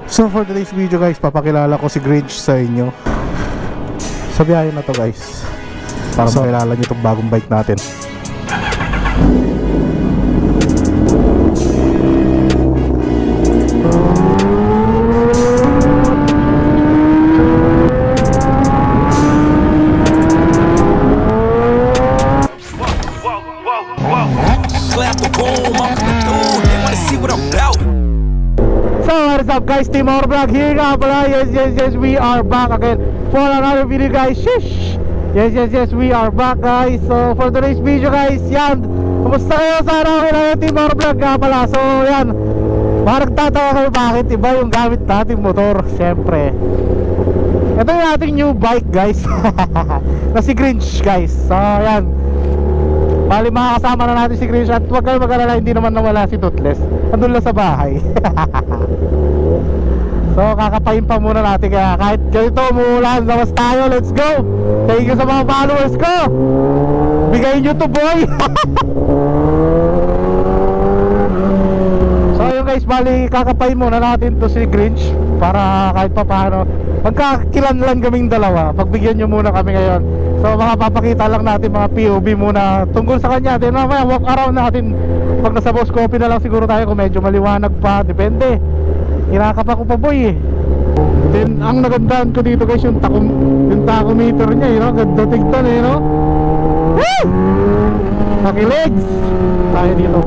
So for today's video guys, papakilala ko si Grinch sa inyo sa biyahe na to guys, para makilala nyo itong bagong bike natin. So what is up guys, Team Vlog here nga pala. Yes, we are back again for another video guys. Shish! Yes, we are back guys. So for today's video guys, yan, kumusta kayo? Sana okay na yung Team Vlog nga pala. So yan, parang tataka kayo bakit iba yung gamit nating motor. Siyempre, ito yung ating new bike guys na si Grinch guys. So yan, bali makakasama na natin si Grinch. At huwag kayo mag-alala, hindi naman nawala si Toothless, andun lang sa bahay. So kakapain pa muna natin, kaya kahit ganito umuulan, labas tayo, let's go. Thank you sa mga followers ko, bigayin nyo to boy. So yun guys, bali kakapain muna natin to si Grinch, para kahit pa paano magkakilanlan kaming dalawa, pagbigyan nyo muna kami ngayon. So makapapakita lang natin mga POV muna tungkol sa kanya. Then mamaya walk around natin pag nasa Boss Coffee na lang siguro tayo, kung medyo maliwanag pa, depende. Hinakap ako pa boy eh. Then ang nagandaan ko dito guys, yung tachometer niya, you know, ganda tignan eh, no? Woo! Nakilegs tayo dito.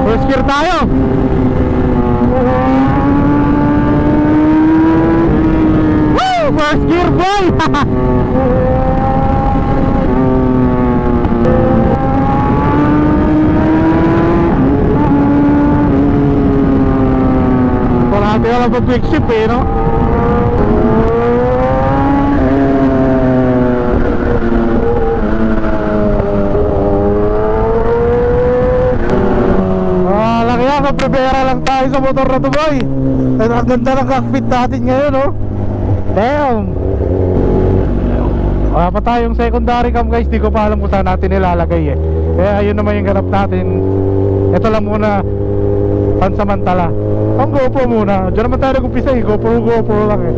First gear tayo. Woo! First gear boy. Parati ka lang pag quick ship eh, no? Laki yan, mag-prepare lang tayo sa motor na to boy. At ang ganda ng cockpit natin ngayon, no? Damn! Wala pa tayong secondary cam guys, di ko pa alam kung saan natin ilalagay eh. Kaya ayun naman yung ganap natin. Ito lang muna, pansamantala. Ang GoPro muna, dyan naman tayo nag-umpisa eh, GoPro lang eh.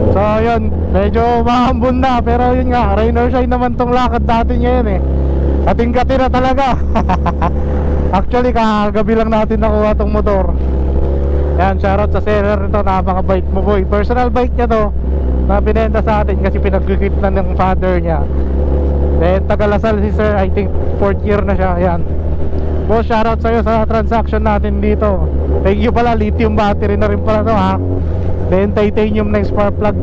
So yun, medyo mahambon na, pero yun nga, rain or shine naman tong lakad natin ngayon eh. Kating-kati na talaga. Actually kagabi lang natin nakuha tong motor. Yan, shoutout sa seller nito, napaka-bike mo boy. Personal bike niya to, na binenta sa atin kasi pinag-equip na ng father niya. Then Tagalasal si sir, I think 4th year na siya. Yan boss, shoutout sa'yo sa transaction natin dito. Thank you pala, lithium battery na rin pala to ha. Then titanium na yung spark plug.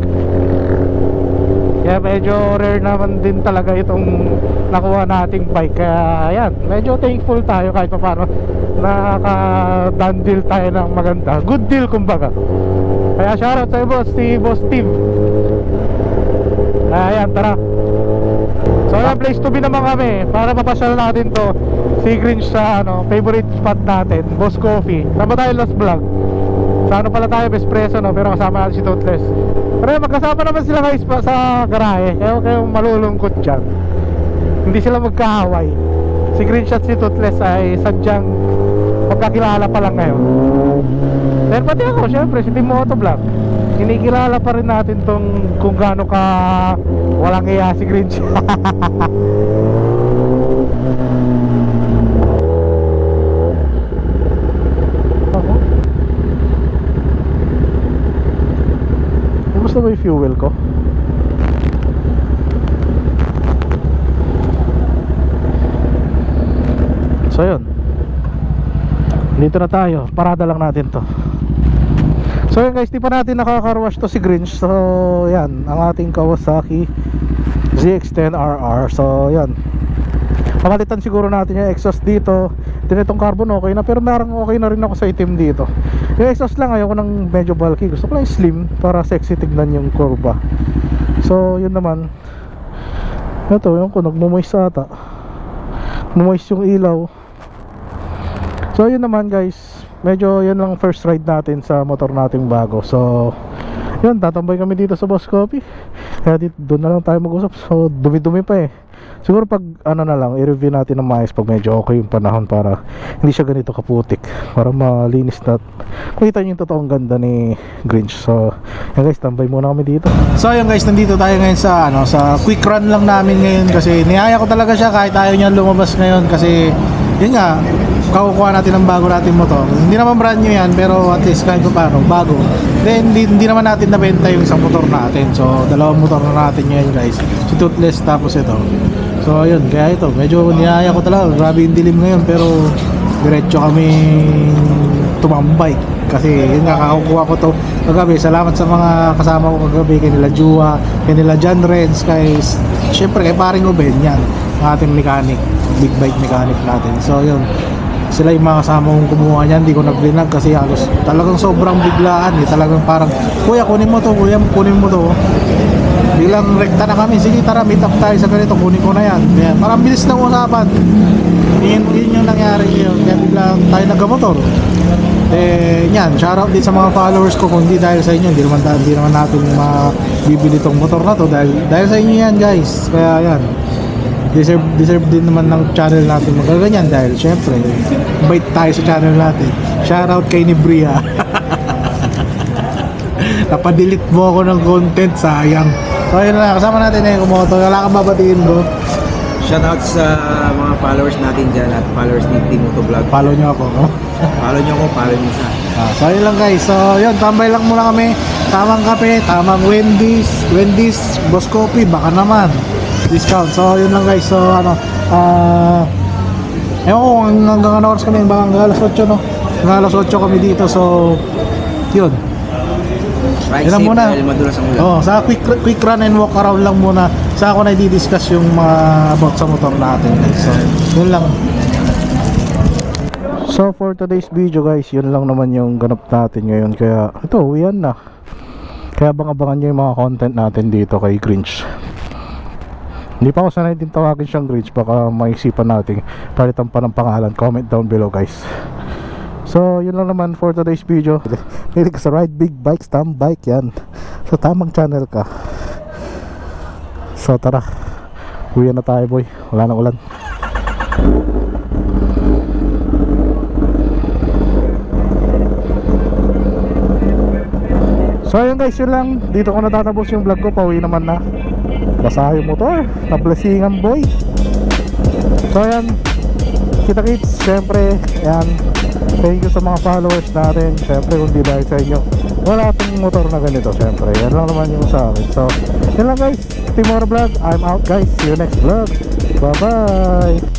Kaya medyo rare naman din talaga itong nakuha nating bike. Kaya yan, medyo thankful tayo kahit pa paano nakaka-done deal tayo ng maganda. Good deal kumbaga. Kaya shoutout sa'yo boss, si Boss Steve. Ayan, tara. So yan, place to be naman kami para mapasyal natin to si Grinch sa favorite spot natin, Boss Coffee. Saan ba tayo last vlog? Sa pala tayo, Espresso no? Pero kasama natin si Toothless. Pero magkasama naman sila guys pa sa garahe. Kaya kayong malulungkot dyan, hindi sila magkaaway. Si Grinch at si Toothless ay sadyang magkakilala pa lang ngayon. Pero pati ako, syempre, si Team Motovlog, kinikilala pa rin natin tong kung gaano ka walang iya si Grinch. Kumusta ba yung fuel ko? So yun, dito na tayo, parada lang natin to. So yun guys, di pa natin nakaka-wash to si Grinch. So yan, ang ating Kawasaki ZX-10RR. So yan, pamalitan siguro natin yung exhaust dito. Din itong carbon okay na, pero parang okay na rin ako sa itim dito. Yung exhaust lang, ayoko ng medyo bulky, gusto ko lang slim para sexy tignan yung kurba. So yun naman, ito yung ko nagmumoist ata, mumoist yung ilaw. So yun naman guys, medyo yan lang first ride natin sa motor nating bago. So yun, tatambay kami dito sa Boss Coffee. Kaya dito, doon na lang tayo mag-usap. So dumi-dumi pa eh. Siguro pag ano na lang, i-review natin ng maayos pag medyo okay yung panahon para hindi siya ganito kaputik, para malinis na makita nyo yung totoong ganda ni Grinch. So yan guys, tambay muna kami dito. So ayun guys, nandito tayo ngayon sa sa quick run lang namin ngayon kasi niyaya ko talaga siya kahit ayaw niya lumabas ngayon kasi yun nga, kakukuha natin ng bago natin motor. Hindi naman brand new yan, pero at least kahit paano, bago. Then hindi naman natin nabenta yung isang motor natin. So dalawang motor na natin ngayon guys, si Toothless tapos ito. So ayun, kaya ito, medyo niyaya ko talaga. Grabe yung dilim ngayon, pero diretso kami tumambay kasi yun nga, kakukuha ko to kagabi. Salamat sa mga kasama ko kagabi, kay nila Jua, kay nila John Reds, kay syempre kay paring Uben, yan ang ating mechanic, big bike mechanic natin. So yun, sila yung mga kasama kong kumuha niyan. Hindi ko nag-vlog kasi halos talagang sobrang biglaan eh. Talagang parang, kuya kunin mo to, kuya kunin mo to. Bilang rekta na kami, sige tara meet up tayo sa ganito, kunin ko na yan. Kaya parang bilis ng usapan. Yun yung nangyari yun. Kaya biglang tayo nagkamotor. Eh yan, shoutout din sa mga followers ko. Kung hindi dahil sa inyo, hindi naman natin mabibili tong motor na to. Dahil sa inyo yan guys. Kaya yan, deserve din naman ng channel natin magaganyan dahil syempre bait tayo sa channel natin. Shoutout kay Nibria. Napadelete mo ako ng content, sayang. So yun na, kasama natin na yung kumoto. Wala kang babatiin bro? Shoutout sa mga followers natin dyan at followers ni Timoto Vlog. Follow nyo ako, no? Follow nyo ako, follow nyo sa. So yun lang guys. So yun, tambay lang muna kami. Tamang kape, tamang Wendy's, Boss Coffee, baka naman discount. So yun lang guys. So ano, ewan ko kung hanggang ano oras kami, baka hanggang alas 8 no? Hanggang alas 8 kami dito. So yun, Ride yun lang safe muna. dahil madulas ang ulan. Oh, sa quick run and walk around lang muna. Sa ako na i-discuss yung mga about sa motor natin guys. So yun lang. So for today's video guys, yun lang naman yung ganap natin ngayon. Kaya ito, uwian na. Kaya abangan nyo yung mga content natin dito kay Grinch. Hindi pa ako sanay din tawagin siyang Grinch. Baka maisipan natin palitan pa ng pangalan. Comment down below guys. So yun lang naman for today's video. Hilig ka sa ride big bikes, tam bike yan. So tamang channel ka. So tara, uwi na tayo boy. Wala nang ulan. So ayun guys, yun lang. Dito ko natatapos yung vlog ko. Pauwi naman na. Basa yung motor. Na-blessingan boy. So ayan, kita kits. Syempre, ayan, thank you sa mga followers natin. Syempre kung di dahil sa inyo, wala itong motor na ganito. Syempre, yan lang naman yung sa akin. So, yun lang guys, Timor Vlog, I'm out guys. See you next vlog. Bye bye.